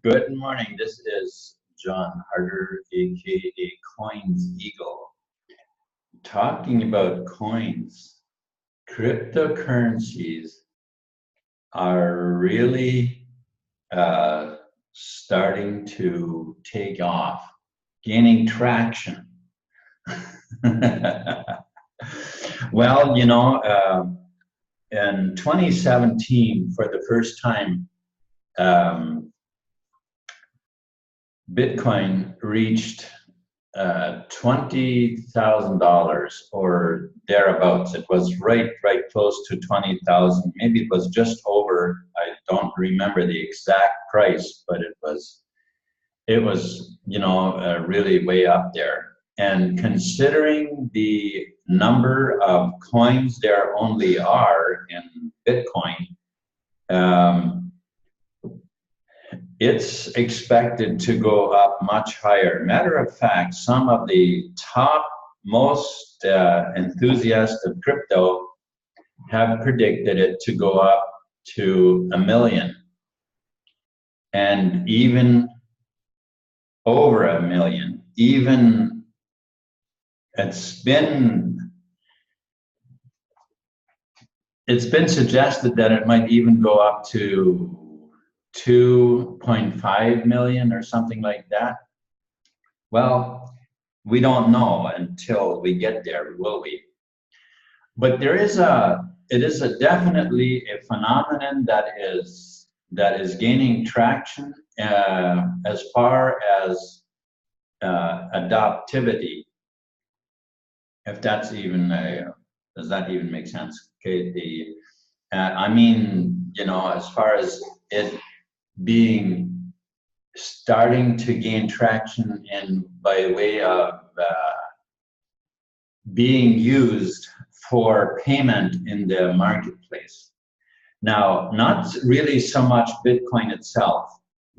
Good morning. This is John Harder, aka Coins Eagle, talking about coins. Cryptocurrencies are really starting to take off, gaining traction. Well, in 2017, for the first time, Bitcoin reached $20,000 or thereabouts. It was right close to 20,000. Maybe it was just over. I don't remember the exact price, but it was really way up there. And considering the number of coins there only are in Bitcoin, it's expected to go up much higher. Matter of fact, some of the top most enthusiasts of crypto have predicted it to go up to 1 million and even over 1 million. Even it's been suggested that it might even go up to 2.5 million or something like that. Well, we don't know until we get there, will we? But it is definitely a phenomenon that is gaining traction as far as adoptivity. If that's even does that even make sense? Okay, as far as it starting to gain traction and by way of being used for payment in the marketplace. Now, not really so much Bitcoin itself,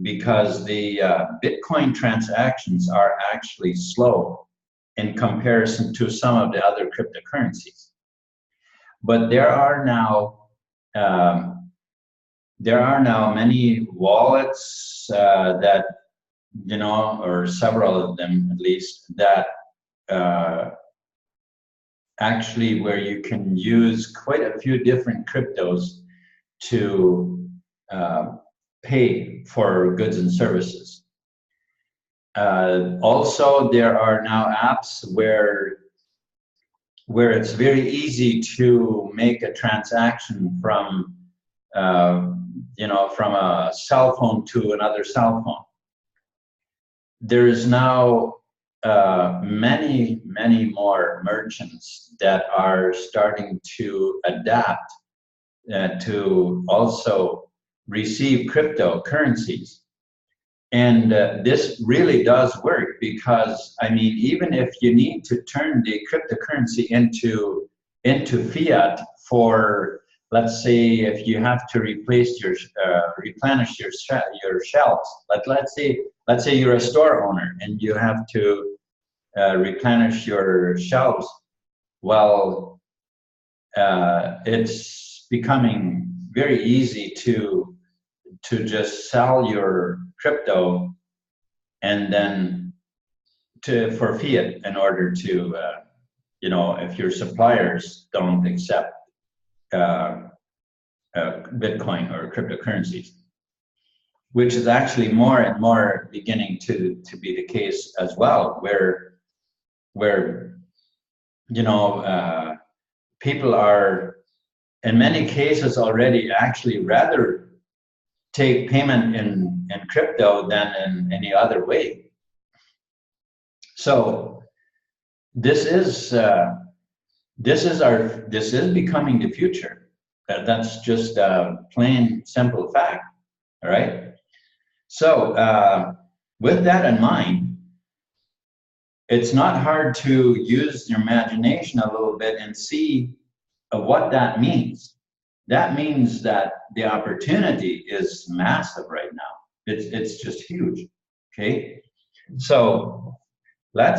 because the Bitcoin transactions are actually slow in comparison to some of the other cryptocurrencies. But there are now many wallets that, or several of them at least, that actually where you can use quite a few different cryptos to pay for goods and services. Also, there are now apps where it's very easy to make a transaction from from a cell phone to another cell phone. There's now many more merchants that are starting to adapt to also receive cryptocurrencies. And this really does work, because even if you need to turn the cryptocurrency into fiat for, let's say, if you have to replenish your shelves. Let's say you're a store owner and you have to replenish your shelves. Well, it's becoming very easy to just sell your crypto and then for fiat in order to if your suppliers don't accept Bitcoin or cryptocurrencies, which is actually more and more beginning to be the case as well, where people are in many cases already actually rather take payment in crypto than in any other way. So this is becoming the future. That's just a plain simple fact. All right. So with that in mind, it's not hard to use your imagination a little bit and see what that means. That means that the opportunity is massive right now. It's just huge. Okay. So let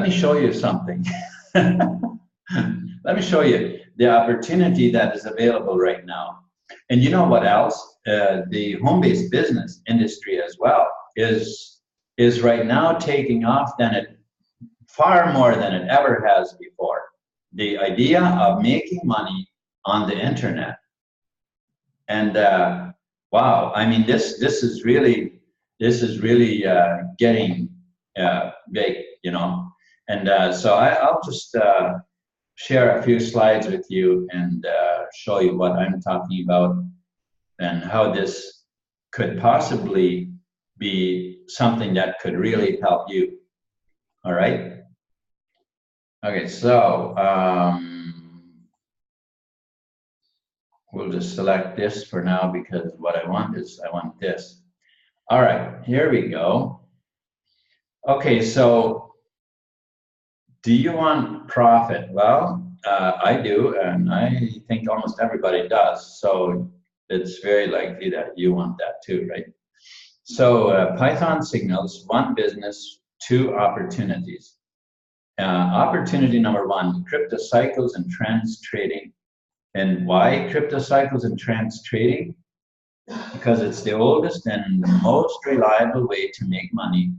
me show you something. Let me show you the opportunity that is available right now. And you know what else? The home-based business industry as well is right now taking off far more than it ever has before. The idea of making money on the internet. And wow, I mean, this is really getting big, you know. And so I'll just share a few slides with you and show you what I'm talking about and how this could possibly be something that could really help you. All right. Okay, so we'll just select this for now because what I want this. All right, here we go. Okay, so do you want profit? Well, I do, and I think almost everybody does. So it's very likely that you want that too, right? So Python signals 1 business, 2 opportunities. Opportunity number 1, crypto cycles and trends trading. And why crypto cycles and trends trading? Because it's the oldest and the most reliable way to make money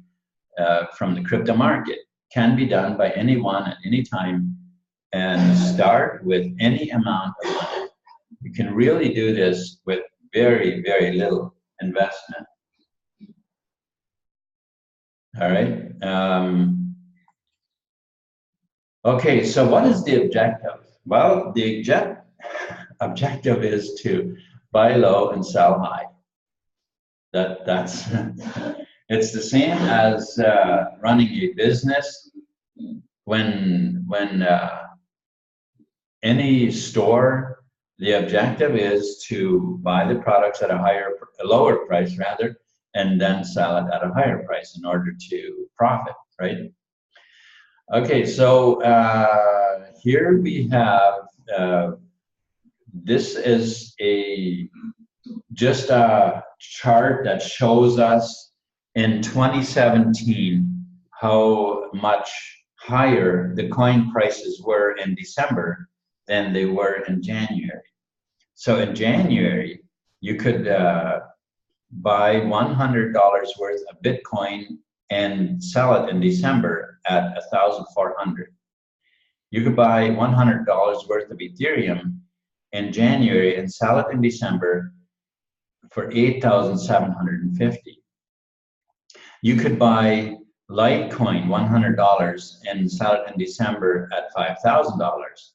from the crypto market. Can be done by anyone at any time and start with any amount of money. You can really do this with very, very little investment. All right. Okay, so what is the objective? Well, the objective is to buy low and sell high. That's it's the same as running a business. When any store, the objective is to buy the products at a lower price rather, and then sell it at a higher price in order to profit, right? Okay, so here we have, this is just a chart that shows us in 2017 how much higher the coin prices were in December than they were in January. So in January, you could buy $100 worth of Bitcoin and sell it in December at 1,400. You could buy $100 worth of Ethereum in January and sell it in December for 8,750. You could buy Litecoin $100 and sell it in December at $5,000.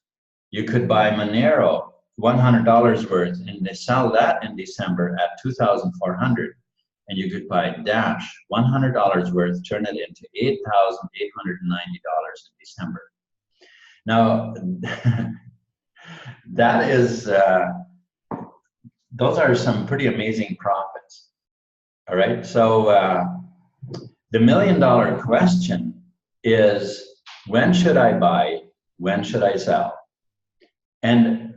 You could buy Monero $100 worth and sell that in December at 2,400. And you could buy Dash $100 worth, turn it into $8,890 in December. Now, that is, those are some pretty amazing profits. All right, so the $1 million question is, when should I buy? When should I sell? And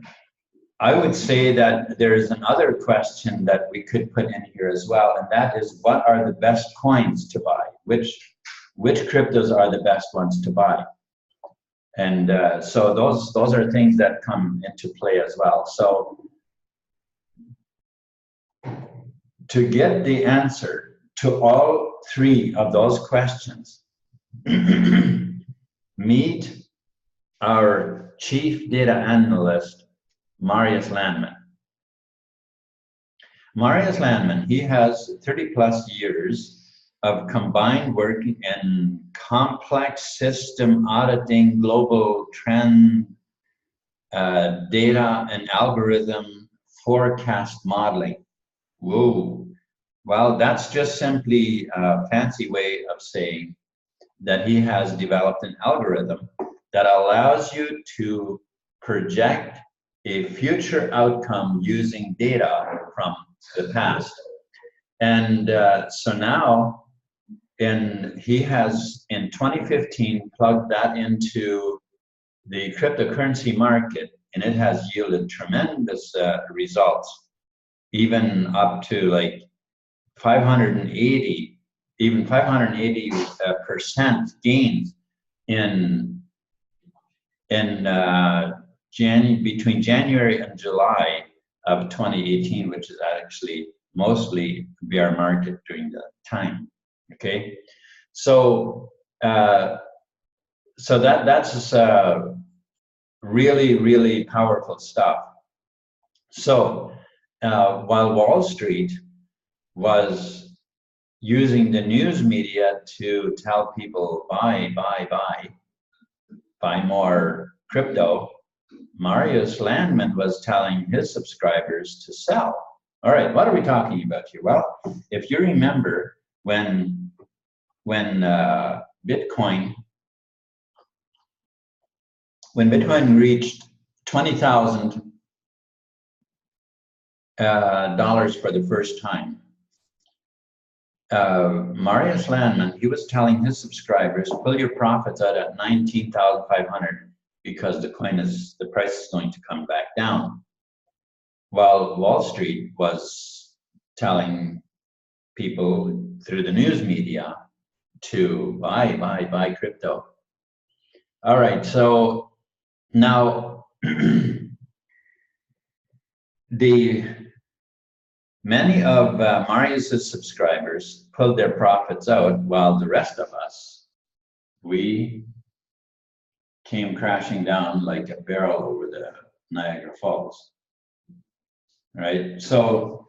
I would say that there's another question that we could put in here as well, and that is, what are the best coins to buy? Which cryptos are the best ones to buy? And so those are things that come into play as well. So to get the answer to all 3 of those questions, meet our Chief Data Analyst, Marius Landman. Marius Landman, he has 30+ years of combined work in complex system auditing, global trend, data and algorithm forecast modeling. Whoa. Well, that's just simply a fancy way of saying that he has developed an algorithm that allows you to project a future outcome using data from the past. And so now, he has, in 2015, plugged that into the cryptocurrency market, and it has yielded tremendous results, even up to like 580% gains between January and July of 2018, which is actually mostly bear market during that time. Okay, so that's really powerful stuff. So while Wall Street was using the news media to tell people buy more crypto, Marius Landman was telling his subscribers to sell. All right, what are we talking about here? Well, if you remember when Bitcoin reached $20,000 for the first time, Marius Landman, he was telling his subscribers, pull your profits out at 19,500 because the price is going to come back down. While Wall Street was telling people through the news media to buy crypto. All right, so now many of Marius's subscribers pulled their profits out, while the rest of us, we came crashing down like a barrel over the Niagara Falls. Right? So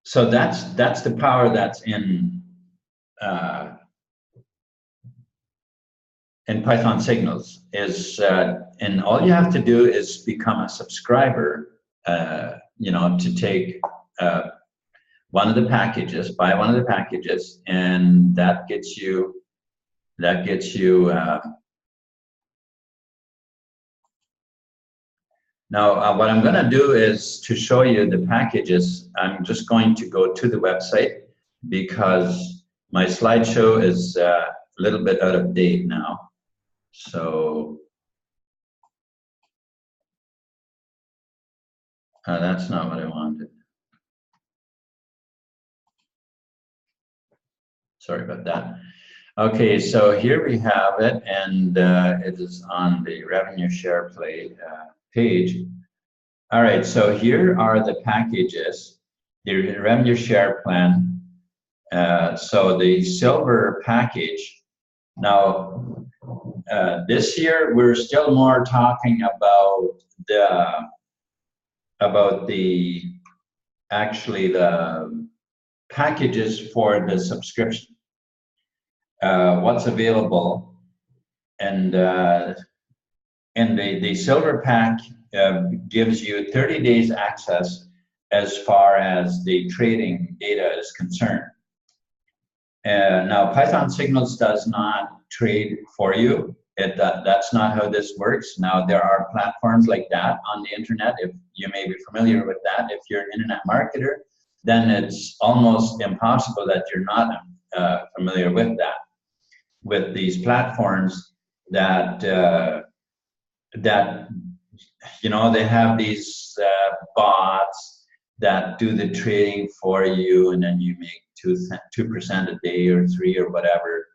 so that's the power that's in Python Signals is, and all you have to do is become a subscriber, you know, to take one of the packages, buy one of the packages, and that gets you now what I'm going to do is to show you the packages. I'm just going to go to the website because my slideshow is a little bit out of date now. So that's not what I wanted. Sorry about that. Okay, so here we have it, and it is on the revenue share page. All right, so here are the packages, the revenue share plan. So the silver package. Now, this year we're still more talking about the packages for the subscription. What's available, and the silver pack gives you 30 days access as far as the trading data is concerned. Now, Python Signals does not trade for you. That's not how this works. Now, there are platforms like that on the internet. If you may be familiar with that, if you're an internet marketer, then it's almost impossible that you're not familiar with that. With these platforms that you know, they have these bots that do the trading for you, and then you make 2% a day or 3% or whatever.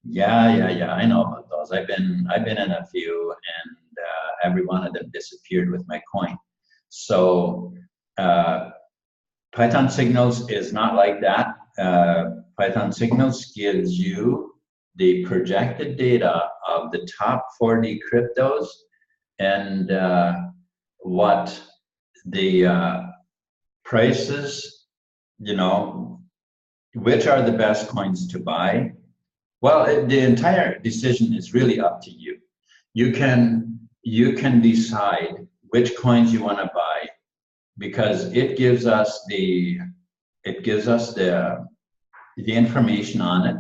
Yeah, I know about those. I've been in a few, and every one of them disappeared with my coin. So Python Signals is not like that. Python Signals gives you the projected data of the top 40 cryptos and what the prices, you know, which are the best coins to buy. Well, the entire decision is really up to you. You can decide which coins you want to buy, because it gives us the information on it,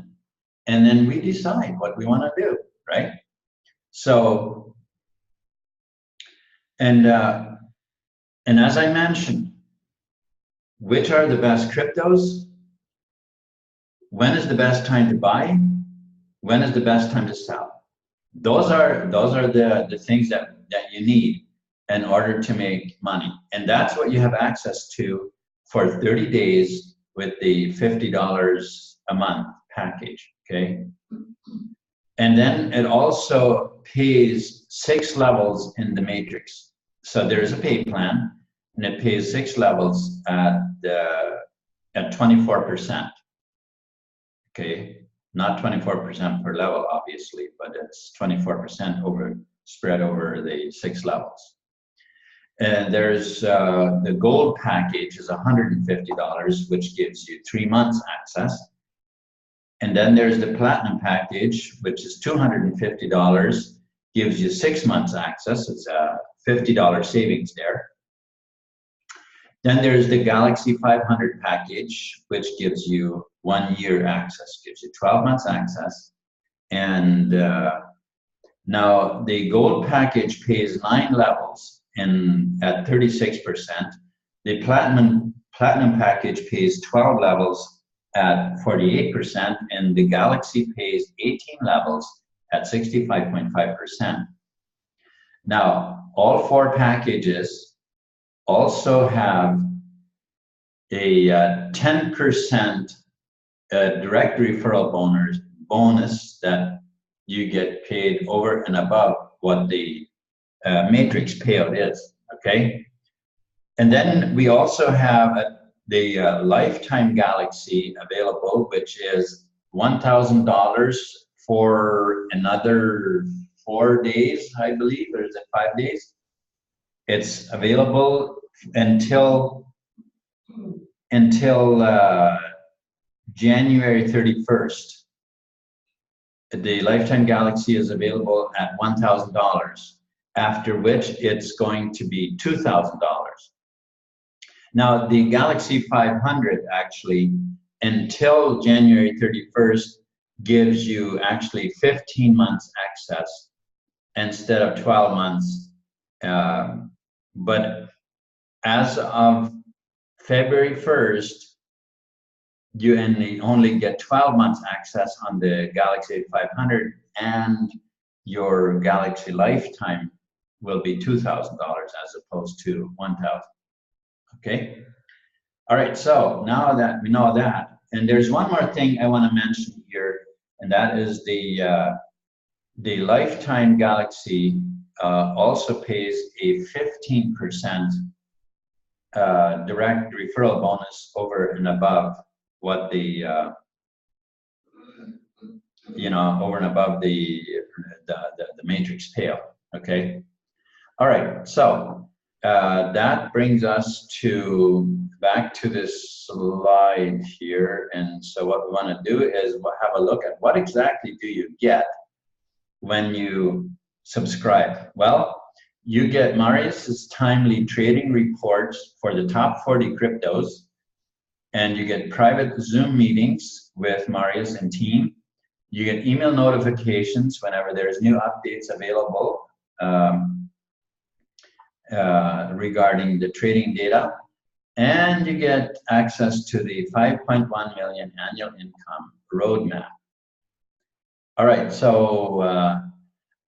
and then we decide what we want to do, right? So, and as I mentioned, which are the best cryptos? When is the best time to buy? When is the best time to sell? Those are the things that you need in order to make money, and that's what you have access to for 30 days with the $50 a month package. Okay. And then it also pays 6 levels in the matrix. So there's a pay plan, and it pays 6 levels at 24%. Okay, not 24% per level, obviously, but it's 24% spread over the 6 levels. And there's the gold package is $150, which gives you 3 months access. And then there's the platinum package, which is $250, gives you 6 months access. It's a $50 savings there. Then there's the Galaxy 500 package, which gives you 1 year access, gives you 12 months access. And now the gold package pays 9 levels at 36%. The platinum package pays 12 levels at 48%, and the Galaxy pays 18 levels at 65.5%. Now, all 4 packages also have a 10% direct referral bonus that you get paid over and above what the matrix payout is, okay? And then we also have the Lifetime Galaxy available, which is $1,000 for another 4 days, I believe, or is it 5 days? It's available until January 31st. The Lifetime Galaxy is available at $1,000, after which it's going to be $2,000. Now, the Galaxy 500 actually, until January 31st, gives you actually 15 months access instead of 12 months. But as of February 1st, you only get 12 months access on the Galaxy 500, and your Galaxy Lifetime will be $2,000 as opposed to $1,000. Okay. All right. So now that we know that, and there's one more thing I want to mention here, and that is the Lifetime Galaxy also pays a 15% direct referral bonus over and above what the over and above the matrix payout. Okay. All right. So that brings us back to this slide here. And so what we want to do is have a look at what exactly do you get when you subscribe. Well, you get Marius's timely trading reports for the top 40 cryptos, and you get private Zoom meetings with Marius and team. You get email notifications whenever there's new updates available regarding the trading data, and you get access to the 5.1 million annual income roadmap. All right, so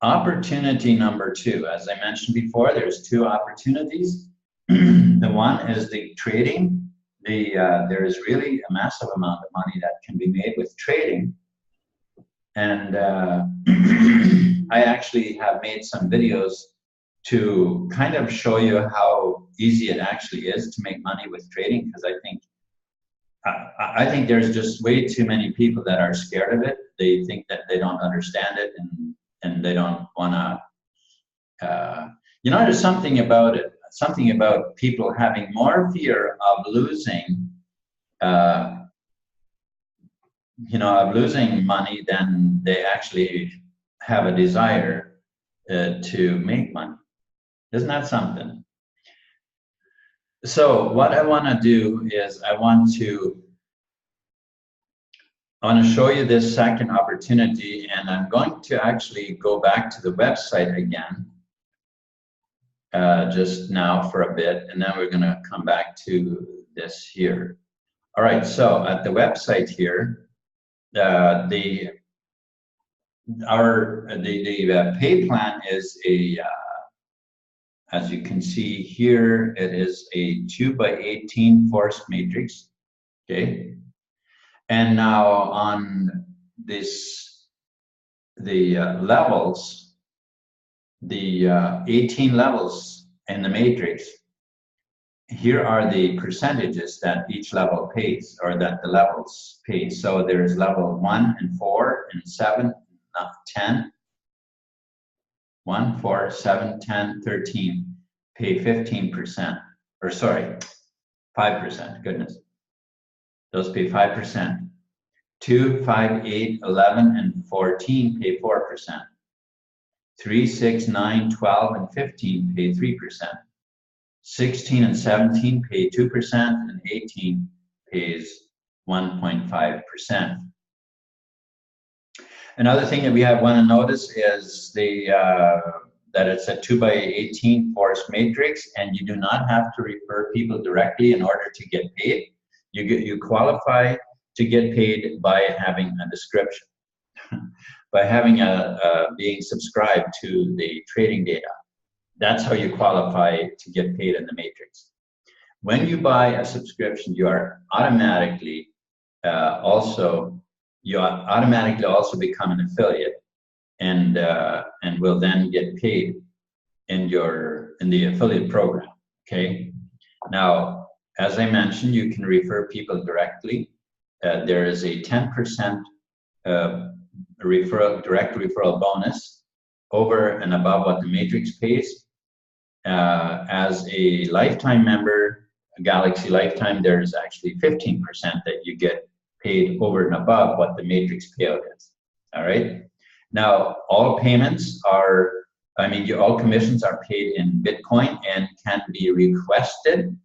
opportunity number 2, as I mentioned before, there's 2 opportunities. The one is the trading. There is really a massive amount of money that can be made with trading. And I actually have made some videos to kind of show you how easy it actually is to make money with trading, because I think there's just way too many people that are scared of it. They think that they don't understand it, and they don't want to, there's something about it, something about people having more fear of losing, of losing money than they actually have a desire to make money. Isn't that something? So what I want to do is I want to show you this second opportunity, and I'm going to actually go back to the website again just now for a bit, and then we're going to come back to this here. All right, so at the website here, the pay plan is as you can see here, it is a 2x18 forced matrix. Okay. And now on this levels, the 18 levels in the matrix, here are the percentages that each level pays, or that the levels pay. So there's level 1 and 4 and 7, 10. 1, 4, 7, 10, 13 pay 15%, or sorry, 5%, goodness. Those pay 5%. 2, 5, 8, 11, and 14 pay 4%. 3, 6, 9, 12, and 15 pay 3%. 16 and 17 pay 2%, and 18 pays 1.5%. Another thing that we want to notice is that it's a 2x18 force matrix, and you do not have to refer people directly in order to get paid. You qualify to get paid by having a description, by having being subscribed to the trading data. That's how you qualify to get paid in the matrix. When you buy a subscription, you are automatically also become an affiliate, and will then get paid in the affiliate program. Okay. Now, as I mentioned, you can refer people directly. There is a 10% direct referral bonus over and above what the matrix pays. As a lifetime member, Galaxy Lifetime, there's actually 15% that you get paid over and above what the matrix payout is. All right. Now, all payments are, all commissions are paid in Bitcoin and can be requested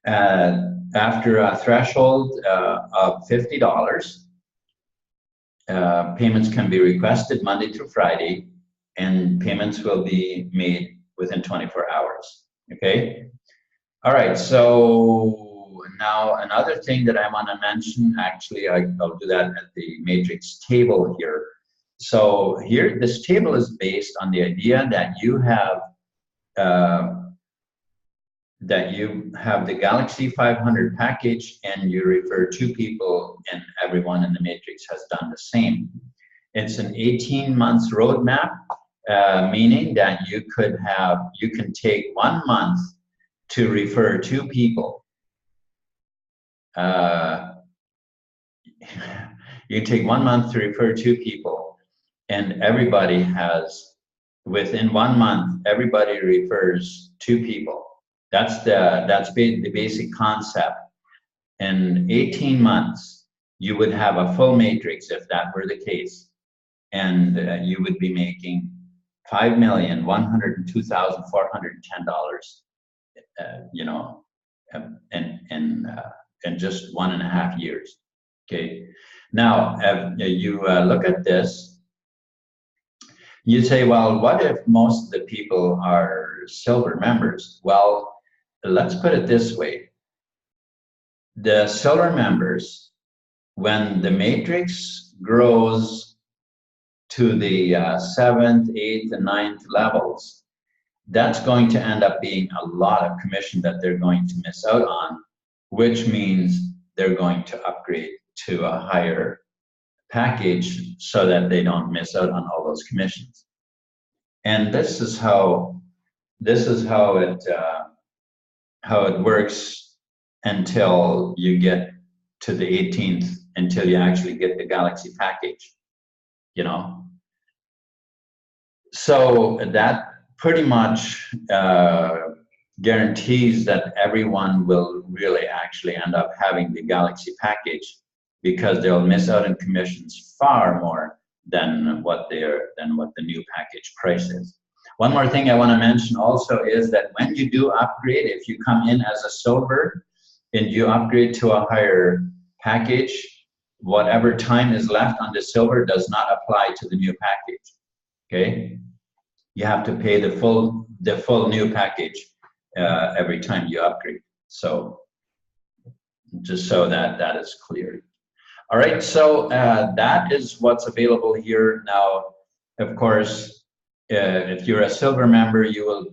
after a threshold of $50. Payments can be requested Monday through Friday, and payments will be made within 24 hours. Okay. All right. So now another thing that I want to mention, actually, I'll do that at the matrix table here. So here, this table is based on the idea that you have the Galaxy 500 package, and you refer 2 people, and everyone in the matrix has done the same. It's an 18 months roadmap, meaning that you can take 1 month to refer 2 people. You take 1 month to refer 2 people, and everybody has, within 1 month, everybody refers 2 people. That's the basic concept. In 18 months, you would have a full matrix if that were the case, and you would be making $5,102,410. In just 1.5 years. Okay. Now, you look at this, you say, well, what if most of the people are silver members? Well, let's put it this way. The silver members, when the matrix grows to the 7th, 8th, and 9th levels, that's going to end up being a lot of commission that they're going to miss out on, which means they're going to upgrade to a higher package so that they don't miss out on all those commissions. And this is how it works until you get to the 18th, until you actually get the Galaxy package, So that pretty much guarantees that everyone will really actually end up having the Galaxy package, because they'll miss out on commissions far more than what the new package price is. One more thing I want to mention also is that when you do upgrade, if you come in as a silver and you upgrade to a higher package, whatever time is left on the silver does not apply to the new package. Okay, you have to pay the full new package every time you upgrade. So just so that is clear. All right, so that is what's available here. Now, of course, if you're a silver member, you will,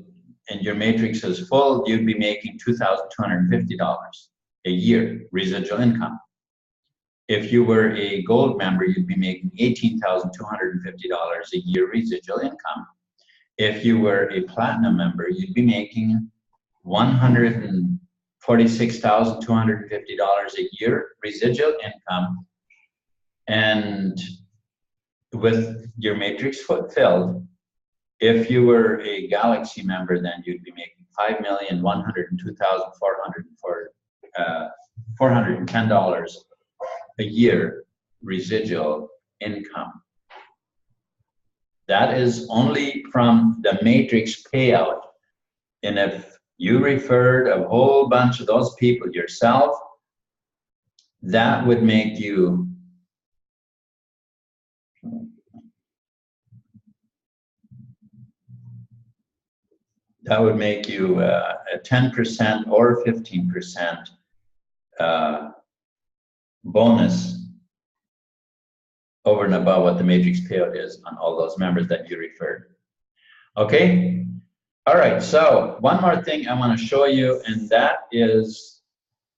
and your matrix is full, you'd be making $2,250 a year residual income. If you were a gold member, you'd be making $18,250 a year residual income. If you were a platinum member, you'd be making $146,250 a year residual income. And with your matrix fulfilled, if you were a Galaxy member, then you'd be making $5,102,410 a year residual income. That is only from the matrix payout. And if you referred a whole bunch of those people yourself, that would make you a 10% or 15% bonus over and above what the matrix payout is on all those members that you referred. Okay? All right, so one more thing I want to show you, and that is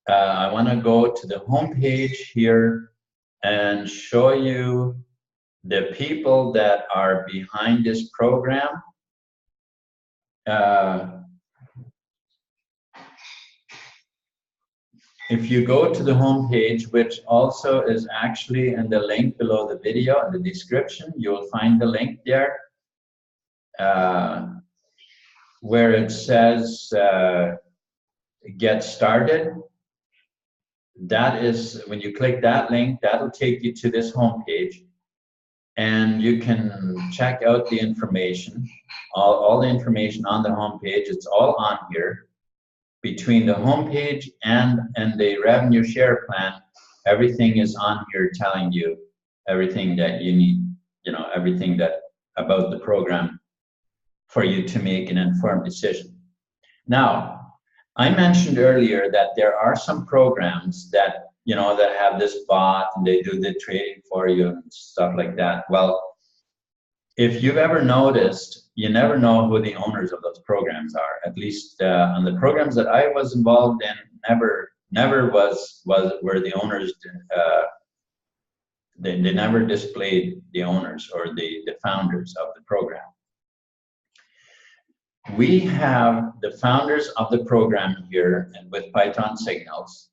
I want to go to the home page here and show you the people that are behind this program. If you go to the home page, which also is actually in the link below the video in the description, you'll find the link there where it says get started. That is, when you click that link, that'll take you to this home page, and you can check out the information, all the information on the home page. It's all on here. Between the home page and the revenue share plan, everything is on here telling you everything that you need, you know, everything that about the program for you to make an informed decision. Now, I mentioned earlier that there are some programs that, you know, that have this bot and they do the trading for you and stuff like that. Well, if you've ever noticed, you never know who the owners of those programs are. At least on the programs that I was involved in, never were the owners. They never displayed the owners or the founders of the program. We have the founders of the program here, and with Python Signals,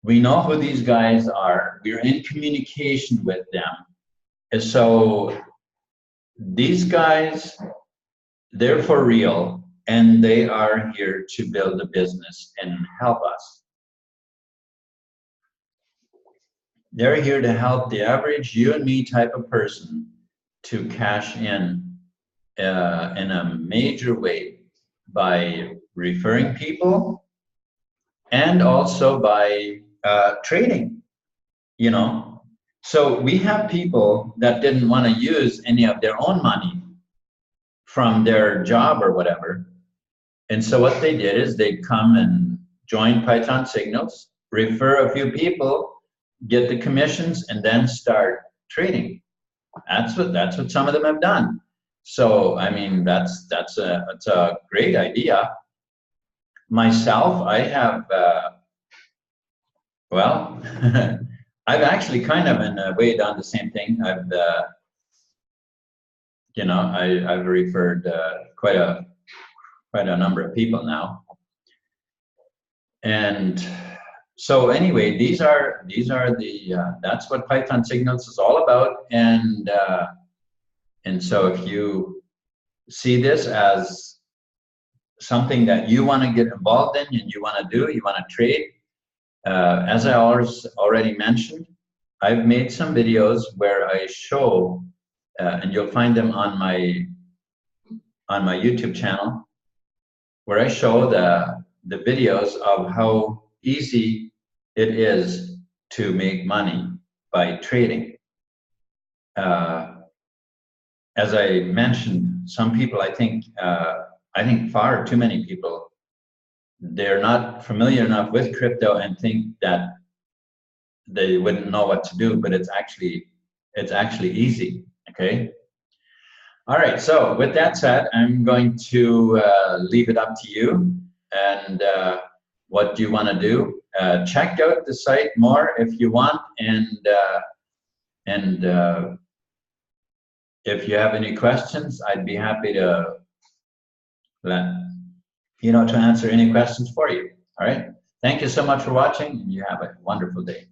we know who these guys are. We're in communication with them, and so these guys, they're for real, and they are here to build a business and help us. They're here to help the average you and me type of person to cash in a major way by referring people and also by trading, you know. So we have people that didn't want to use any of their own money from their job or whatever. And so what they did is they'd come and join Python Signals, refer a few people, get the commissions, and then start trading. That's what some of them have done. So I mean, that's a great idea. Myself, I have well, I've actually kind of in a way done the same thing. I've you know, I've referred quite a number of people now. And so anyway, these are the that's what Python Signals is all about. And so if you see this as something that you want to get involved in and you want to do, you want to trade, as I already mentioned, I've made some videos where I show, and you'll find them on my YouTube channel, where I show the videos of how easy it is to make money by trading. As I mentioned, some people, I think far too many people, they're not familiar enough with crypto and think that they wouldn't know what to do, but it's actually easy. Okay. All right. So with that said, I'm going to leave it up to you and what you want to do. check out the site more if you want, and if you have any questions, I'd be happy to to answer any questions for you. All right. Thank you so much for watching, and you have a wonderful day.